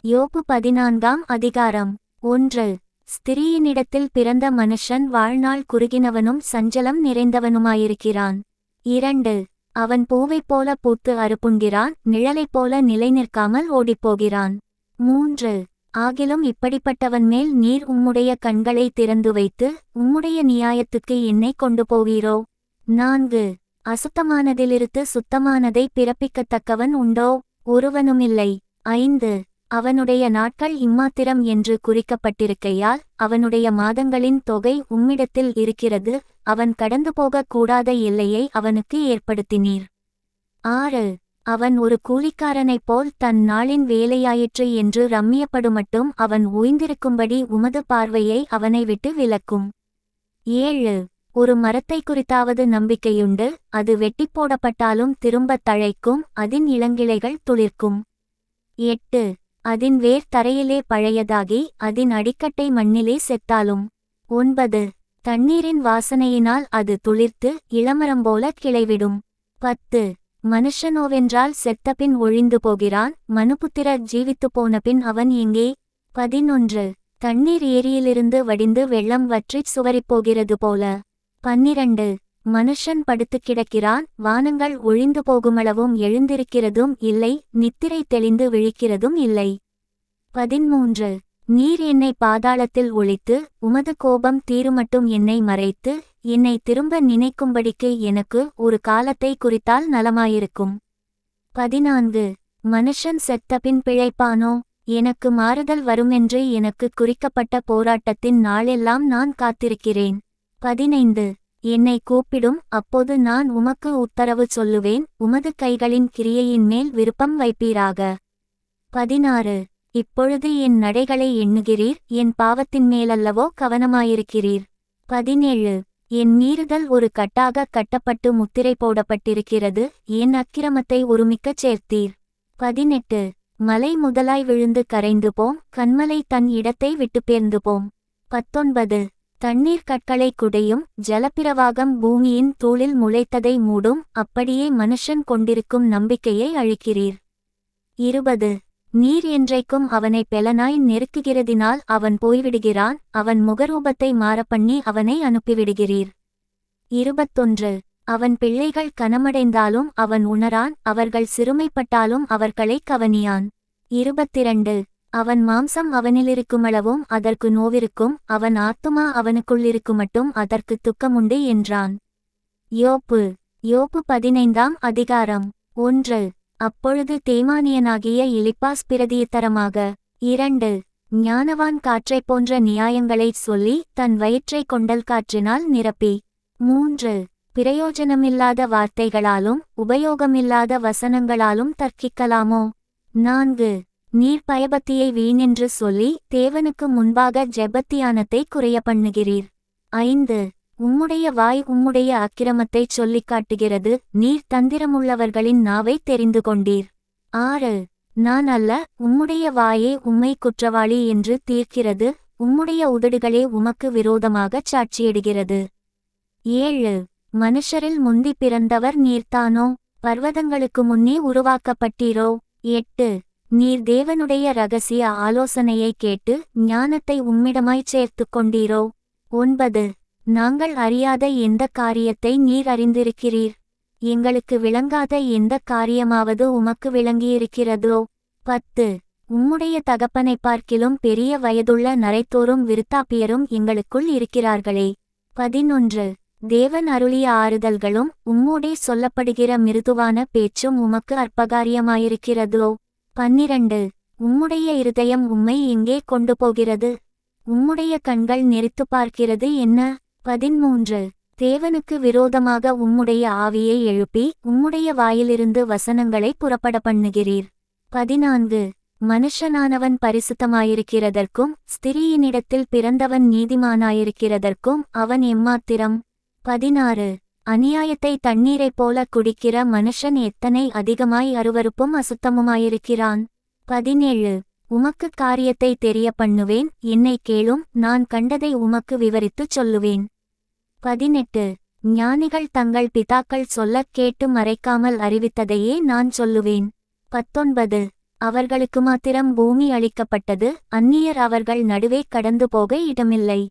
யோபு 14ஆம் அதிகாரம். 1. ஸ்திரீயினிடத்தில் பிறந்த மனுஷன் வாழ்நாள் குறுகினவனும் சஞ்சலம் நிறைந்தவனுமாயிருக்கிறான். 2. அவன் பூவைப் போல பூத்து அறுப்புண்கிறான், நிழலைப் போல நிலை நிற்காமல் ஓடிப்போகிறான். 3. ஆகிலும் இப்படிப்பட்டவன் மேல் நீர் உம்முடைய கண்களை திறந்து வைத்து உம்முடைய நியாயத்துக்கு என்னை கொண்டு போவீரோ? 4. அசுத்தமானதிலிருந்து சுத்தமானதை பிறப்பிக்கத்தக்கவன் உண்டோ? ஒருவனுமில்லை. 5. அவனுடைய நாட்கள் இம்மாத்திரம் என்று குறிக்கப்பட்டிருக்கையால் அவனுடைய மாதங்களின் தொகை உம்மிடத்தில் இருக்கிறது, அவன் கடந்து போகக் கூடாத எல்லையை அவனுக்கு ஏற்படுத்தினீர். 6. அவன் ஒரு கூலிக்காரனைப் போல் தன் நாளின் வேலையாயிற்று என்று ரம்மியப்படுமட்டும் அவன் ஓய்ந்திருக்கும்படி உமது பார்வையை அவனை விட்டு விலக்கும். 7. ஒரு மரத்தை குறித்தாவது நம்பிக்கையுண்டு, அது வெட்டிப் போடப்பட்டாலும் திரும்பத் தழைக்கும், அதின் இளங்கிளைகள் துளிர்க்கும். 8. அதின் வேர் தரையிலே பழையதாகி அதின் அடிக்கட்டை மண்ணிலே செத்தாலும். 9. தண்ணீரின் வாசனையினால் அது துளிர்த்து இளமரம்போல கிளைவிடும். 10. மனுஷனோவென்றால் செத்தபின் ஒழிந்து போகிறான், மனுபுத்திரர் ஜீவித்து போனபின் அவன் எங்கே? 11. தண்ணீர் ஏரியிலிருந்து வடிந்து வெள்ளம் வற்றிச் சுவரிப்போகிறது போல. 12. மனுஷன் படுத்து கிடக்கிறான், வானங்கள் ஒழிந்து போகுமளவும் எழுந்திருக்கிறதும் இல்லை, நித்திரை தெளிந்து விழிக்கிறதும் இல்லை. 13. நீர் என்னை பாதாளத்தில் ஒளித்து உமது கோபம் தீருமட்டும் என்னை மறைத்து என்னை திரும்ப நினைக்கும்படிக்கு எனக்கு ஒரு காலத்தை குறித்தால் நலமாயிருக்கும். 14. மனுஷன் செத்தபின் பிழைப்பானோ? எனக்கு மாறுதல் வருமென்று எனக்கு குறிக்கப்பட்ட போராட்டத்தின் நாளெல்லாம் நான் காத்திருக்கிறேன். 15. என்னை கூப்பிடும், அப்போது நான் உமக்கு உத்தரவு சொல்லுவேன், உமது கைகளின் கிரியையின் மேல் விருப்பம் வைப்பீராக. 16. இப்பொழுது என் நடைகளை எண்ணுகிறீர், என் பாவத்தின் மேலல்லவோ கவனமாயிருக்கிறீர். 17. என் மீறுதல் ஒரு கட்டாக கட்டப்பட்டு முத்திரை போடப்பட்டிருக்கிறது, என் அக்கிரமத்தை ஒருமிக்கச் சேர்த்தீர். 18. மலை முதலாய் விழுந்து கரைந்து போம், கன்மலை தன் இடத்தை விட்டு பேர்ந்து போம். 19. தண்ணீர் கற்களை குடையும், ஜலப்பிரவாகம் பூமியின் தூளில் முளைத்ததை மூடும், அப்படியே மனுஷன் கொண்டிருக்கும் நம்பிக்கையை அழிக்கிறீர். 20. நீர் என்றைக்கும் அவனை பெலனாய் நெருக்குகிறதினால் அவன் போய்விடுகிறான், அவன் முகரூபத்தை மாறப்பண்ணி அவனை அனுப்பிவிடுகிறீர். 21. அவன் பிள்ளைகள் கனமடைந்தாலும் அவன் உணரான், அவர்கள் சிறுமைப்பட்டாலும் அவர்களை கவனியான். 22. அவன் மாம்சம் அவனிலிருக்குமளவும் அதற்கு நோவிருக்கும், அவன் ஆத்துமா அவனுக்குள்ளிருக்குமட்டும் அதற்கு துக்கமுண்டு என்றான். யோபு. யோபு 15ஆம் அதிகாரம். 1. அப்பொழுது தேமானியனாகிய எலிப்பாஸ் பிரதியுத்தரமாக, 2. ஞானவான் காற்றைப் போன்ற நியாயங்களைச் சொல்லி தன் வயிற்றைக் கொண்டல் காற்றினால் நிரப்பி. 3. பிரயோஜனமில்லாத வார்த்தைகளாலும் உபயோகமில்லாத வசனங்களாலும் தர்க்கிக்கலாமோ? 4. நீர் பயபக்தியை வீணென்று சொல்லி தேவனுக்கு முன்பாக ஜெபத்தியானத்தை குறைய பண்ணுகிறீர். 5. உம்முடைய வாய் உம்முடைய அக்கிரமத்தைச் சொல்லிக் காட்டுகிறது, நீர் தந்திரமுள்ளவர்களின் நாவைத் தெரிந்து கொண்டீர். 6. நான் அல்ல, உம்முடைய வாயே உம்மை குற்றவாளி என்று தீர்க்கிறது, உம்முடைய உதடுகளே உமக்கு விரோதமாகச் சாட்சியிடுகிறது. 7. மனுஷரில் முந்தி பிறந்தவர் நீர்தானோ? பர்வதங்களுக்கு முன்னே உருவாக்கப்பட்டீரோ? 8. நீர் தேவனுடைய இரகசிய ஆலோசனையை கேட்டு ஞானத்தை உம்மிடமாய்ச் சேர்த்து கொண்டீரோ? 9. நாங்கள் அறியாத எந்த காரியத்தை நீர் அறிந்திருக்கிறீர்? எங்களுக்கு விளங்காத எந்த காரியமாவது உமக்கு விளங்கியிருக்கிறதோ? 10. உம்முடைய தகப்பனைப் பார்க்கிலும் பெரிய வயதுள்ள நரைத்தோரும் விருத்தாப்பியரும் எங்களுக்குள் இருக்கிறார்களே. 11. தேவன் அருளிய ஆறுதல்களும் உம்மோடே சொல்லப்படுகிற மிருதுவான பேச்சும் உமக்கு அற்பகாரியமாயிருக்கிறதோ? 12. உம்முடைய இருதயம் உம்மை எங்கே கொண்டு போகிறது? உம்முடைய கண்கள் நெறித்து பார்க்கிறது என்ன? 13. தேவனுக்கு விரோதமாக உம்முடைய ஆவியை எழுப்பி உம்முடைய வாயிலிருந்து வசனங்களை புறப்பட பண்ணுகிறீர். 14. மனுஷனானவன் பரிசுத்தமாயிருக்கிறதற்கும் ஸ்திரீயினிடத்தில் பிறந்தவன் நீதிமானாயிருக்கிறதற்கும் அவன் எம்மாத்திரம்? 16. அநியாயத்தை தண்ணீரைப் போல குடிக்கிற மனுஷன் எத்தனை அதிகமாய் அருவருப்பும் அசுத்தமுமாயிருக்கிறான். 17. உமக்கு காரியத்தை தெரிய பண்ணுவேன், என்னை கேளும், நான் கண்டதை உமக்கு விவரித்துச் சொல்லுவேன். 18. ஞானிகள் தங்கள் பிதாக்கள் சொல்லக் கேட்டு மறைக்காமல் அறிவித்ததையே நான் சொல்லுவேன். 19. அவர்களுக்கு மாத்திரம் பூமி அளிக்கப்பட்டது, அந்நியர் அவர்கள் நடுவே கடந்து போக இடமில்லை.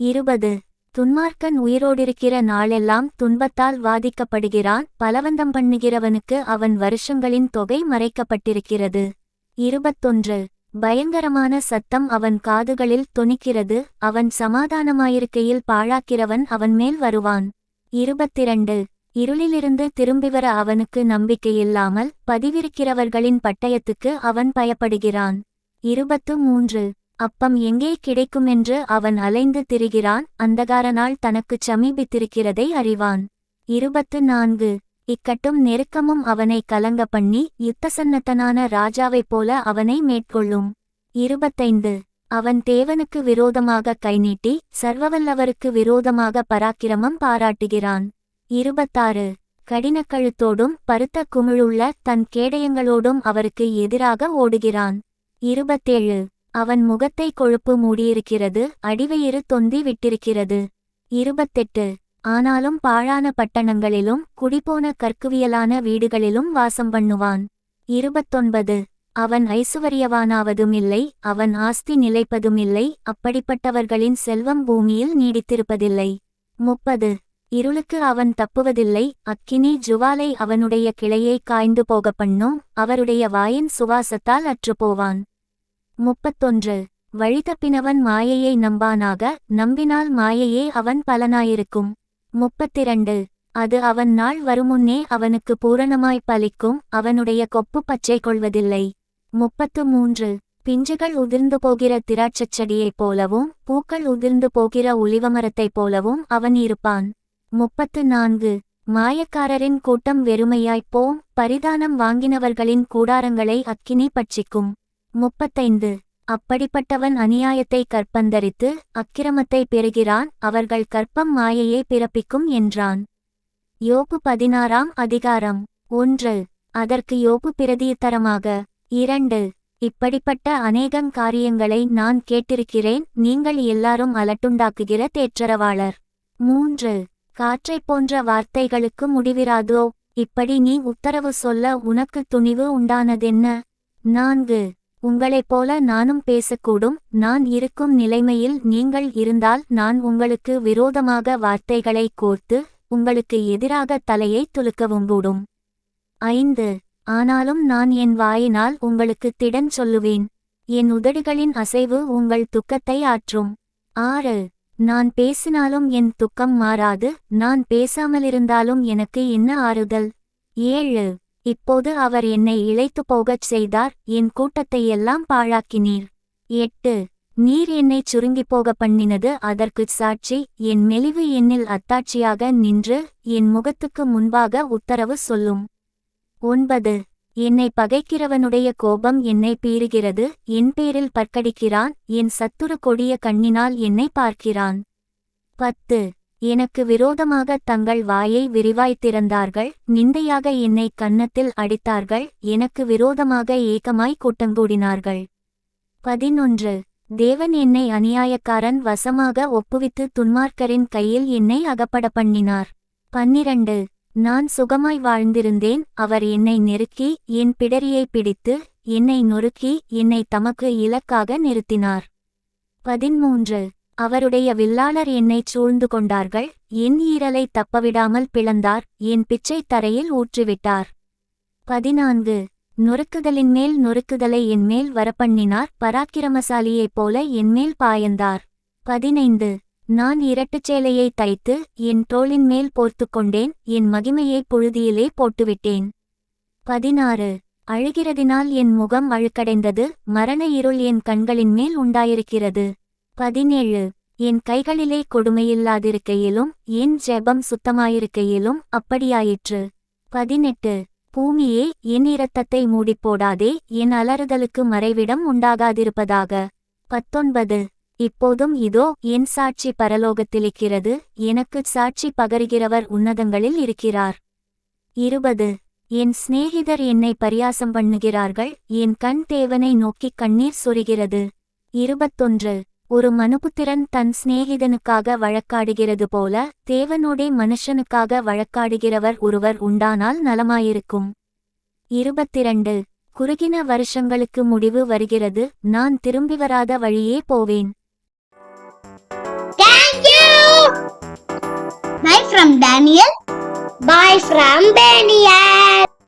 20 துன்மார்க்கன் உயிரோடிருக்கிற நாளெல்லாம் துன்பத்தால் வாதிக்கப்படுகிறான், பலவந்தம் பண்ணுகிறவனுக்கு அவன் வருஷங்களின் தொகை மறைக்கப்பட்டிருக்கிறது. 21 பயங்கரமான சத்தம் அவன் காதுகளில் தொனிக்கிறது, அவன் சமாதானமாயிருக்கையில் பாழாக்கிறவன் அவன் மேல் வருவான். 22 இருளிலிருந்து திரும்பிவர அவனுக்கு நம்பிக்கையில்லாமல் பதிவிருக்கிறவர்களின் பட்டயத்துக்கு அவன் பயப்படுகிறான். 23 அப்பம் எங்கே கிடைக்குமென்று அவன் அலைந்து திரிகிறான், அந்தகார நாள் தனக்குச் சமீபித்திருக்கிறதை அறிவான். 24 இக்கட்டும் நெருக்கமும் அவனை கலங்க பண்ணி யுத்தசன்னத்தனான ராஜாவைப் போல அவனை மேற்கொள்ளும். 25 அவன் தேவனுக்கு விரோதமாக கைநீட்டி சர்வவல்லவருக்கு விரோதமாக பராக்கிரமம் பாராட்டுகிறான். 26 கடினக்கழுத்தோடும் பருத்த குமிழுள்ள தன் கேடயங்களோடும் அவருக்கு எதிராக ஓடுகிறான். 27 அவன் முகத்தை கொழுப்பு மூடியிருக்கிறது, அடிவயிறு தொந்தி விட்டிருக்கிறது. 28 ஆனாலும் பாழான பட்டணங்களிலும் குடிபோன கற்குவியலான வீடுகளிலும் வாசம் பண்ணுவான். 29 அவன் ஐசுவரியவானாவதுமில்லை, அவன் ஆஸ்தி நிலைப்பதுமில்லை, அப்படிப்பட்டவர்களின் செல்வம் பூமியில் நீடித்திருப்பதில்லை. 30 இருளுக்கு அவன் தப்புவதில்லை, அக்கினி ஜுவாலை அவனுடைய கிளையை காய்ந்து போக பண்ணும், அவருடைய வாயின் சுவாசத்தால் அற்றுப்போவான். 31 வழிதப்பினவன் மாயையை நம்பானாக, நம்பினால் மாயையே அவன் பலனாயிருக்கும். 32 அது அவன் நாள் வருமுன்னே அவனுக்கு பூரணமாய் பலிக்கும், அவனுடைய கொப்பு பச்சை கொள்வதில்லை. 33 பிஞ்சுகள் உதிர்ந்து போகிற திராட்சச் செடியைப் போலவும் பூக்கள் உதிர்ந்து போகிற ஒலிவமரத்தைப் போலவும் அவன் இருப்பான். 34 மாயக்காரரின் கூட்டம் வெறுமையாய்ப் போம், பரிதானம் வாங்கினவர்களின் கூடாரங்களை அக்கினி பட்சிக்கும். 35 அப்படிப்பட்டவன் அநியாயத்தை கற்பந்தரித்து அக்கிரமத்தை பெறுகிறான், அவர்கள் கற்பம் மாயையை பிறப்பிக்கும் என்றான். யோபு 16ஆம் அதிகாரம். 1 அதற்கு யோபு பிரதியுத்தரமாக 2 இப்படிப்பட்ட அநேகம் காரியங்களை நான் கேட்டிருக்கிறேன், நீங்கள் எல்லாரும் அலட்டுண்டாக்குகிற தேற்றரவாளர். 3 காற்றைப் போன்ற வார்த்தைகளுக்கு முடிவிராதோ, இப்படி நீ உத்தரவு சொல்ல உனக்கு துணிவு உண்டானதென்ன? 4 உங்களைப் போல நானும் பேசக்கூடும், நான் இருக்கும் நிலைமையில் நீங்கள் இருந்தால் நான் உங்களுக்கு விரோதமாக வார்த்தைகளை கோர்த்து உங்களுக்கு எதிராக தலையை துலுக்கவும் கூடும். 5 ஆனாலும் நான் என் வாயினால் உங்களுக்கு திடன் சொல்லுவேன், என் உதடுகளின் அசைவு உங்கள் துக்கத்தை ஆற்றும். 6 நான் பேசினாலும் என் துக்கம் மாறாது, நான் பேசாமலிருந்தாலும் எனக்கு என்ன ஆறுதல்? 7 இப்போது அவர் என்னை இளைத்து போகச் செய்தார், என் கூட்டத்தையெல்லாம் பாழாக்கினீர். 8 நீர் என்னைச் சுருங்கிப்போக பண்ணினது அதற்குச் சாட்சி, என் மெலிவு என்னில் அத்தாட்சியாக நின்று என் முகத்துக்கு முன்பாக உத்தரவு சொல்லும். 9 என்னை பகைக்கிறவனுடைய கோபம் என்னை பீறுகிறது, என் பேரில் பற்கடிக்கிறான், என் சத்துரு கொடிய கண்ணினால் என்னை பார்க்கிறான். 10 எனக்கு விரோதமாக தங்கள் வாயை விரிவாய் திறந்தார்கள், நிந்தையாக என்னை கன்னத்தில் அடித்தார்கள், எனக்கு விரோதமாக ஏகமாய் கூட்டங்கூடினார்கள். 11 தேவன் என்னை அநியாயக்காரன் வசமாக ஒப்புவித்து துன்மார்க்கரின் கையில் என்னை அகப்பட பண்ணினார். 12 நான் சுகமாய் வாழ்ந்திருந்தேன், அவர் என்னை நெருக்கி என் பிடரியை பிடித்து என்னை நொறுக்கி என்னை தமக்கு இலக்காக நிறுத்தினார். 13 அவருடைய வில்லாளர் என்னைச் சூழ்ந்து கொண்டார்கள், என் ஈரலை தப்பவிடாமல் பிளந்தார், என் பிச்சை தரையில் ஊற்றிவிட்டார். 14 நொறுக்குதலின்மேல் நொறுக்குதலை என்மேல் வரப்பண்ணினார், பராக்கிரமசாலியைப் போல என்மேல் பாயந்தார். 15 நான் இரட்டுச்சேலையை தைத்து என் தோளின்மேல் போர்த்துக்கொண்டேன், என் மகிமையை புழுதியிலே போட்டுவிட்டேன். 16 அழுகிறதினால் என் முகம் அழுக்கடைந்தது, மரண இருள் என் கண்களின்மேல் உண்டாயிருக்கிறது. 17 என் கைகளிலே கொடுமையில்லாதிருக்கையிலும் என் ஜெபம் சுத்தமாயிருக்கையிலும் அப்படியாயிற்று. 18 பூமியே என் இரத்தத்தை மூடிப்போடாதே, என் அலறுதலுக்கு மறைவிடம் உண்டாகாதிருப்பதாக. 19 இப்போதும் இதோ என் சாட்சி பரலோகத்திலிருக்கிறது, எனக்குச் சாட்சி பகருகிறவர் உன்னதங்களில் இருக்கிறார். 20 என் சிநேகிதர் என்னை பரியாசம் பண்ணுகிறார்கள், என் கண் தேவனை நோக்கிக் கண்ணீர் சொரிகிறது. 21 ஒரு மனுபுத்திரன் தன் சிநேகிதனுக்காக வழக்காடுகிறது போல தேவனோடே மனுஷனுக்காக வழக்காடுகிறவர் ஒருவர் உண்டானால் நலமாயிருக்கும். 22 குறுகின வருஷங்களுக்கு முடிவு வருகிறது, நான் திரும்பி வராத வழியே போவேன். Thank you. Bye from Daniel. Bye from Daniel.